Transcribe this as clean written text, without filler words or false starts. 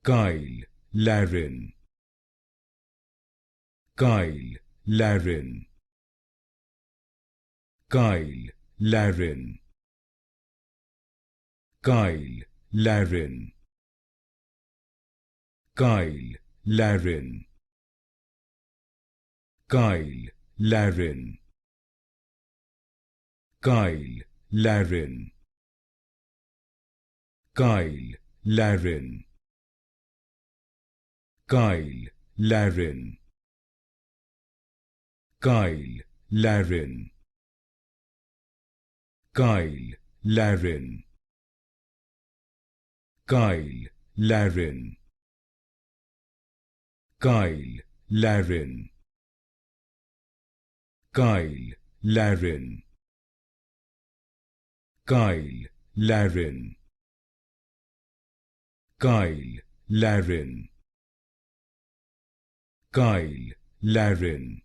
Cyle Larin, Cyle Larin, Cyle Larin, Cyle Larin, Cyle Larin, Cyle Larin, Cyle Larin, Cyle Larin, Cyle Larin, Cyle Larin, Cyle Larin, Cyle Larin, Cyle Larin, Cyle Larin, Cyle Larin, Cyle Larin, Cyle Larin,